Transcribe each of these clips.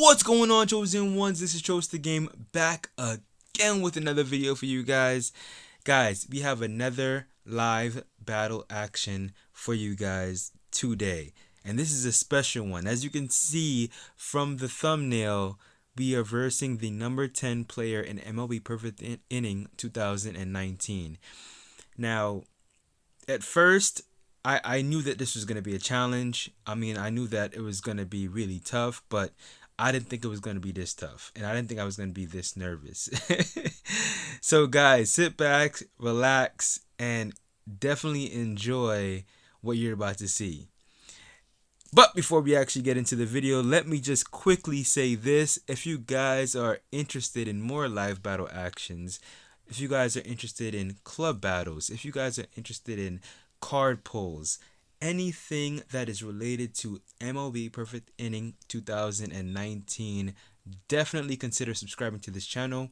What's going on, chosen ones? This is Chose the Game back again with another video for you guys. Guys, we have another live battle action for you guys today, and this is a special one. As you can see from the thumbnail, we are versing the number 10 player in MLB Perfect Inning 2019. Now, at first, I knew that this was going to be a challenge. I mean, I knew that it was going to be really tough, but I didn't think it was going to be this tough, and I didn't think I was going to be this nervous. So guys, sit back, relax, and definitely enjoy what you're about to see. But before we actually get into the video, let me just quickly say this. If you guys are interested in more live battle actions, if you guys are interested in club battles, if you guys are interested in card pulls, anything that is related to MLB Perfect Inning 2019, definitely consider subscribing to this channel.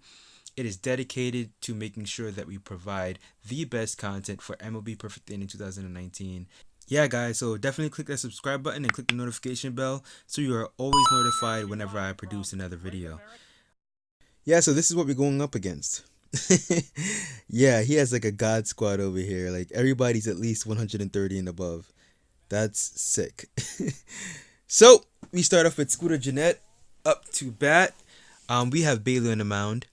It is dedicated to making sure that we provide the best content for MLB Perfect Inning 2019. Yeah guys, so definitely click that subscribe button and click the notification bell so you are always notified whenever I produce another video. Yeah, so this is what we're going up against. Yeah, he has like a god squad over here. Like everybody's at least 130 and above. That's sick. So we start off with Scooter Jeanette up to bat. We have Bailey on the mound.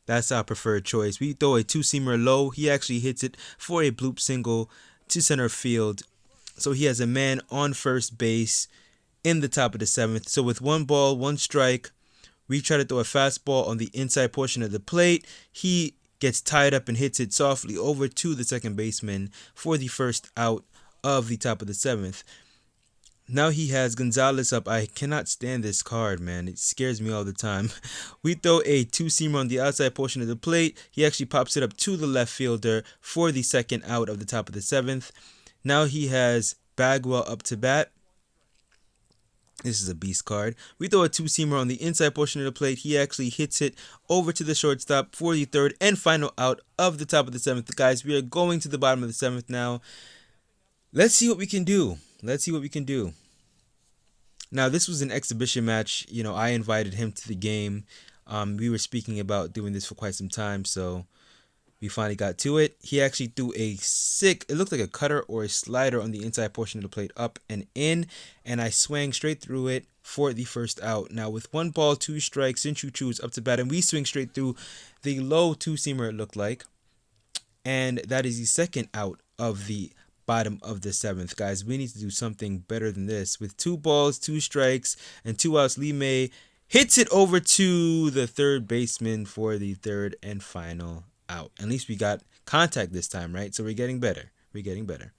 That's our preferred choice. We throw a two-seamer low. He actually hits it for a bloop single to center field. So he has a man on first base in the top of the seventh. So with 1 ball, 1 strike, we try to throw a fastball on the inside portion of the plate. He gets tied up and hits it softly over to the second baseman for the first out of the top of the seventh. Now he has Gonzalez up. I cannot stand this card, man. It scares me all the time. We throw a two-seamer on the outside portion of the plate. He actually pops it up to the left fielder for the second out of the top of the seventh. Now he has Bagwell up to bat. This is a beast card. We throw a two-seamer on the inside portion of the plate. He actually hits it over to the shortstop for the third and final out of the top of the seventh. Guys, we are going to the bottom of the seventh now. Let's see what we can do. Let's see what we can do. Now, this was an exhibition match. You know, I invited him to the game. We were speaking about doing this for quite some time, so we finally got to it. He actually threw a sick, it looked like a cutter or a slider on the inside portion of the plate up and in, and I swung straight through it for the first out. Now, with 1 ball, 2 strikes, Sinchu Chu's up to bat, and we swing straight through the low two-seamer, it looked like, and that is the second out of the bottom of the seventh. Guys, we need to do something better than this. With 2 balls, 2 strikes, and 2 outs, Lee May hits it over to the third baseman for the third and final out. At least we got contact this time, right? So we're getting better. We're getting better.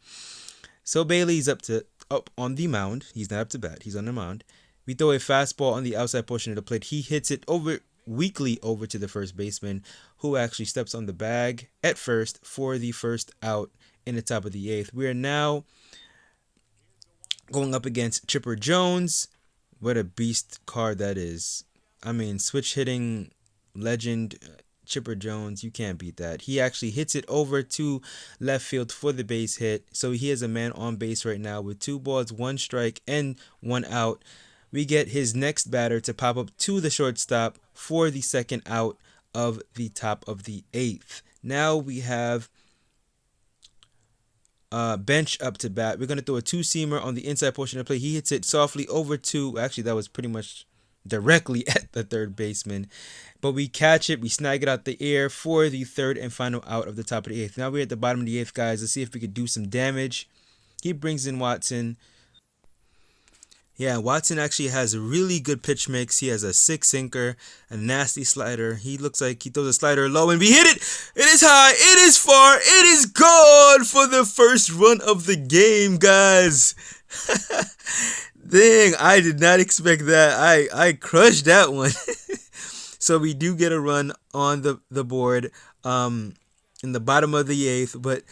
So Bailey's up on the mound. He's not up to bat. He's on the mound. We throw a fastball on the outside portion of the plate. He hits it weakly over to the first baseman, who actually steps on the bag at first for the first out in the top of the eighth. We are now going up against Chipper Jones. What a beast card that is. I mean, switch hitting legend Chipper Jones, you can't beat that. He actually hits it over to left field for the base hit. So he has a man on base right now with 2 balls, 1 strike, and 1 out. We get his next batter to pop up to the shortstop for the second out of the top of the eighth. Now we have Bench up to bat. We're going to throw a two-seamer on the inside portion of the plate. He hits it softly over to, actually that was pretty much directly at the third baseman, but we catch it, we snag it out the air for the third and final out of the top of the eighth. Now we're at the bottom of the eighth, guys. Let's see if we could do some damage. He brings in Watson. Yeah, Watson actually has a really good pitch mix. He has a sick sinker, a nasty slider. He looks like he throws a slider low, and we hit it. It is high, it is far, it is gone for the first run of the game, guys. Dang, I did not expect that. I crushed that one. So we do get a run on the board in the bottom of the eighth, but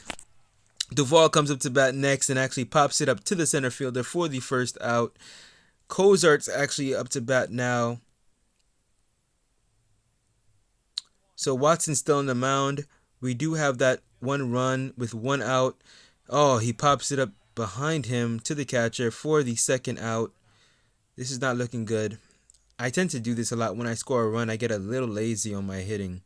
Duvall comes up to bat next and actually pops it up to the center fielder for the first out. Cozart's actually up to bat now. So Watson's still on the mound. We do have that 1 run with 1 out. Oh, he pops it up behind him to the catcher for the second out. This is not looking good. I tend to do this a lot. When I score a run, I get a little lazy on my hitting.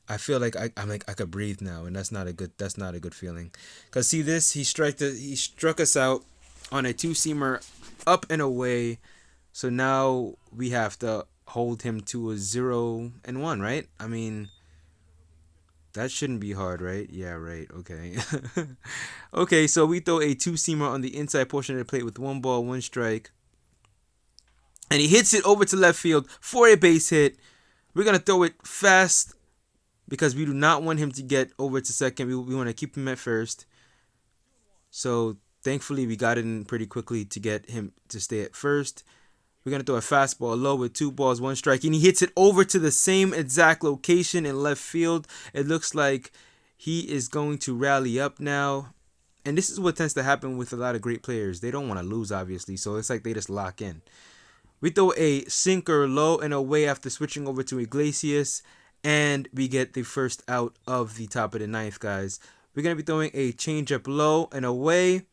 I feel like I'm like I could breathe now, and that's not a good feeling. Cause see this, he struck us out on a two-seamer up and away. So now we have to hold him to a 0-1, right? I mean, that shouldn't be hard, right? Yeah, right. Okay. Okay, so we throw a two-seamer on the inside portion of the plate with 1-1 strike. And he hits it over to left field for a base hit. We're going to throw it fast because we do not want him to get over to second. We want to keep him at first. So thankfully we got it in pretty quickly to get him to stay at first. We're going to throw a fastball low with 2-1 strike. And he hits it over to the same exact location in left field. It looks like he is going to rally up now. And this is what tends to happen with a lot of great players. They don't want to lose, obviously. So it's like they just lock in. We throw a sinker low and away after switching over to Iglesias. And we get the first out of the top of the ninth, guys. We're going to be throwing a changeup low and away.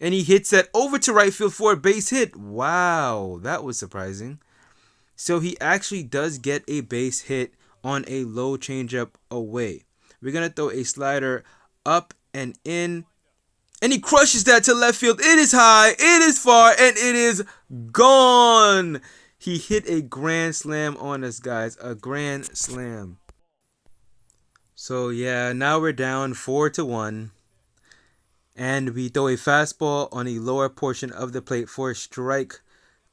And he hits that over to right field for a base hit. Wow, that was surprising. So he actually does get a base hit on a low changeup away. We're going to throw a slider up and in. And he crushes that to left field. It is high, it is far, and it is gone. He hit a grand slam on us, guys. A grand slam. So, yeah, now we're down 4-1. And we throw a fastball on a lower portion of the plate for strike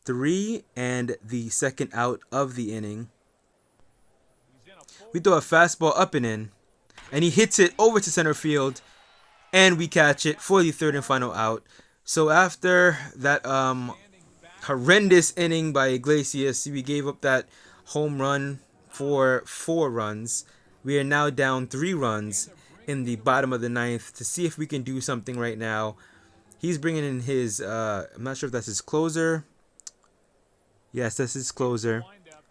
3 and the second out of the inning. We throw a fastball up and in. And he hits it over to center field. And we catch it for the third and final out. So after that horrendous inning by Iglesias, we gave up that home run for 4 runs. We are now down 3 runs in the bottom of the ninth to see if we can do something right now. He's bringing in his, I'm not sure if that's his closer. Yes, that's his closer,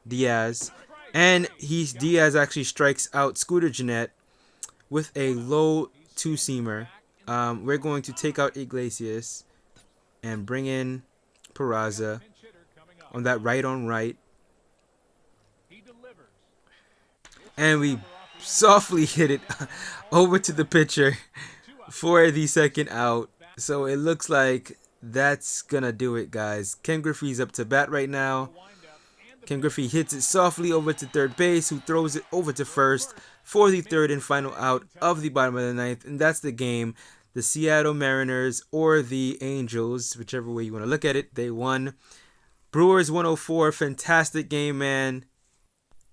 Diaz. And Diaz actually strikes out Scooter Gennett with a low two-seamer. We're going to take out Iglesias and bring in Peraza on that right on right. And we softly hit it over to the pitcher for the second out. So it looks like that's gonna do it, guys. Ken Griffey's up to bat right now. Ken Griffey hits it softly over to third base, who throws it over to first for the third and final out of the bottom of the ninth. And that's the game. The Seattle Mariners or the Angels, whichever way you want to look at it, they won. Brewers 104, fantastic game, man.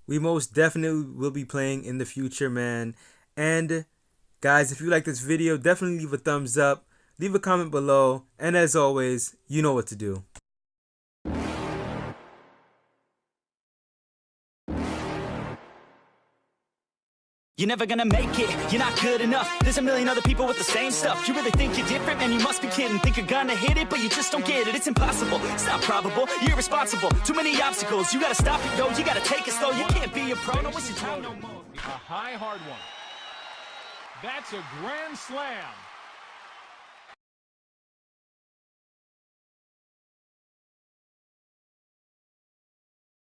We most definitely will be playing in the future, man. And guys, if you like this video, definitely leave a thumbs up, leave a comment below, and as always, you know what to do. You're never gonna make it, you're not good enough. There's a million other people with the same stuff. You really think you're different? Man, you must be kidding. Think you're gonna hit it, but you just don't get it. It's impossible, it's not probable, you're irresponsible. Too many obstacles, you gotta stop it, yo. You gotta take it slow, you can't be a pro. Don't waste your time no more. A high, hard one. That's a grand slam.